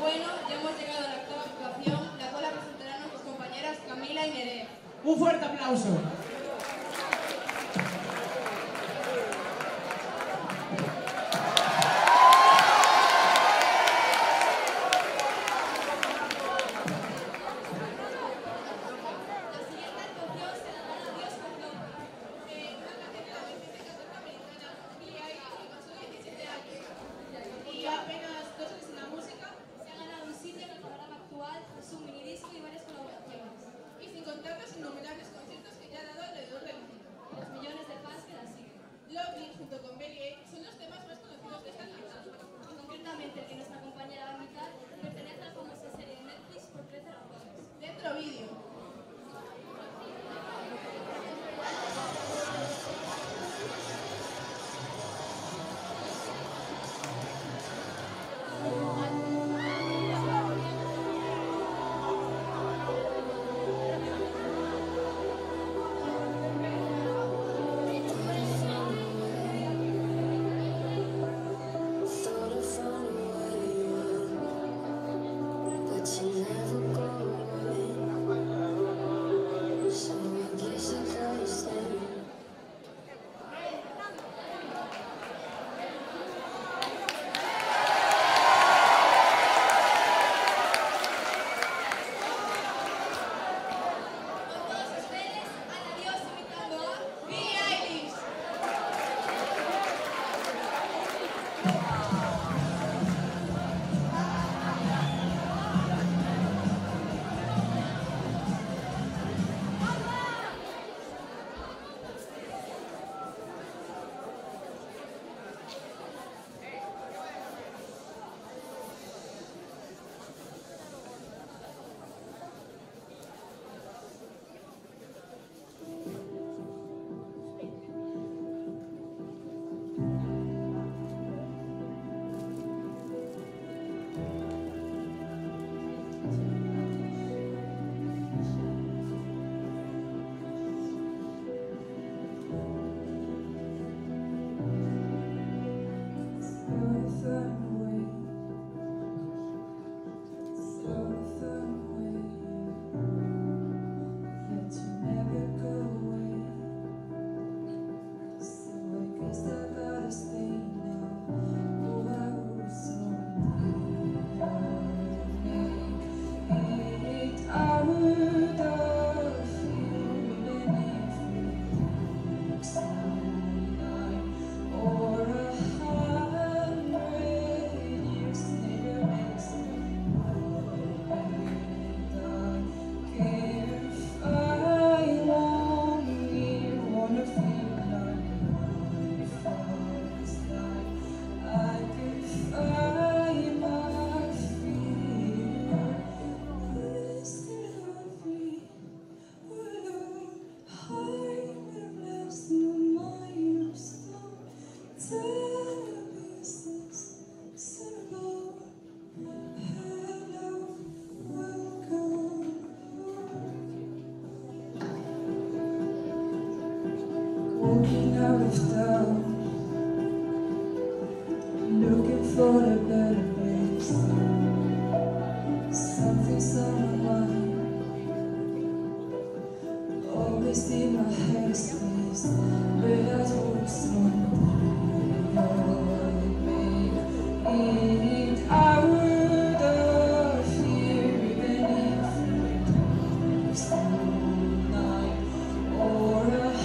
Bueno, ya hemos llegado a la octava actuación, la cual la presentarán nuestras compañeras Camila y Nerea. Un fuerte aplauso. Walking out of town, looking for a better place. Something's on my mind, always in my headspace, but I told someone I would have fear even if it's all night or a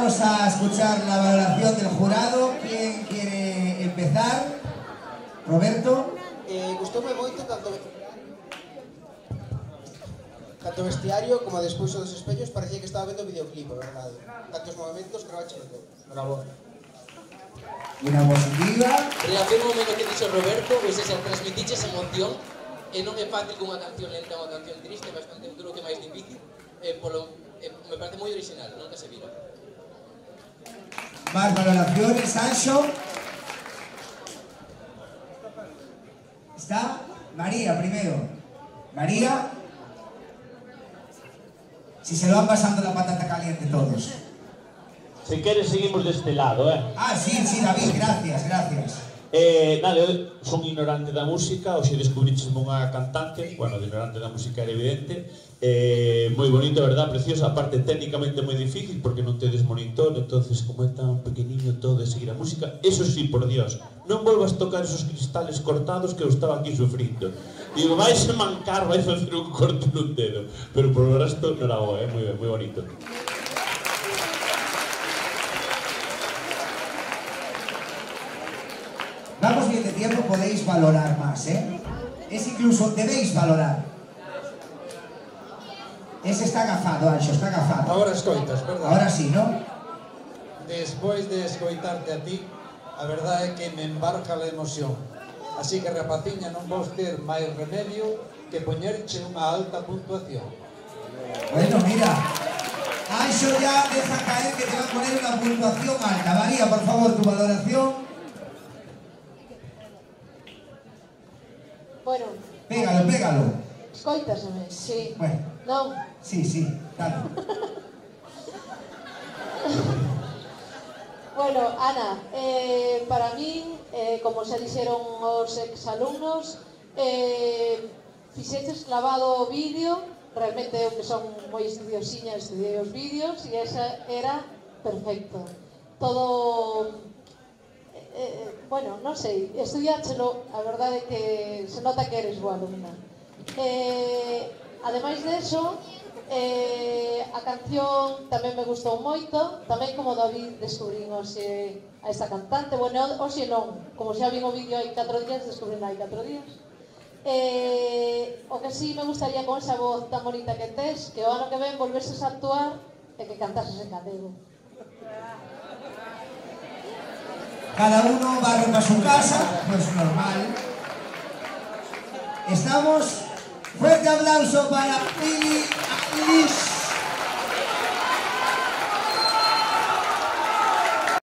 vamos a escuchar la valoración del jurado. ¿Quién quiere empezar? Roberto. Gustoume moito tanto vestiario como despois dos espellos. Parecía que estaba vendo o videoclip, a verdade. Tantos movimentos, gravache todo. Bravo. Una positiva. Reafirmo o que dixo Roberto, pois se transmitiches emoción, e non é fácil que unha canción lenta ou unha canción triste, é bastante duro que é máis difícil, me parece moi original, nunca se vira. Más valoraciones, Sancho. Está María primero. María. Si se lo van pasando la patata caliente todos. Si queres seguimos deste lado, Ah, sí, David, gracias. Nada, eu son ignorante da música, hoxe descubrichesme unha cantante, bueno, ignorante da música era evidente, moi bonito, verdad, preciosa, aparte técnicamente moi difícil porque non tedes monitor, entonces como é tan pequeniño todo de seguir a música, eso sí, por Dios, non volvas tocar esos cristales cortados que eu estaba aquí sufrindo. Digo, vais a mancar, vais a facer un corte nun dedo, pero por o resto, non era boa, moi ben, moi bonito. Vamos bien de tiempo, podéis valorar más, Es incluso, debéis valorar. Ese está agafado, Anxo, está agafado. Ahora escoitas, verdad? Ahora sí, ¿no? Despois de escoitarte a ti, a verdade é que me embarca a emoción. Así que, rapaciña, non vos ter máis remedio que poñerche unha alta puntuación. Bueno, mira, Anxo ya deja caer que te va a poner una puntuación alta. María, por favor, tu valoración. Bueno. Pégalo. Escoitaseme, sí. Bueno. Non? Sí, claro. Bueno, Ana, para min, como xa dixeron os exalumnos, fixeches clavado o vídeo, realmente eu que son moi estudiosiña, estudiei os vídeos, e esa era perfecto. Todo... bueno, non sei, estudiáchelo, a verdade é que se nota que eres boa alumna. Ademais deso, a canción tamén me gustou moito, tamén como David descubrín hoxe a esta cantante, bueno, hoxe non, como xa vin o vídeo hai 4 días, descubrín hai 4 días. O que sí me gustaría con esa voz tan bonita que tes, que o ano que ven volveses a actuar e que cantases en galego. Cada uno va rumbo a su casa, pues normal. Estamos. Fuerte aplauso para Billie Eilish.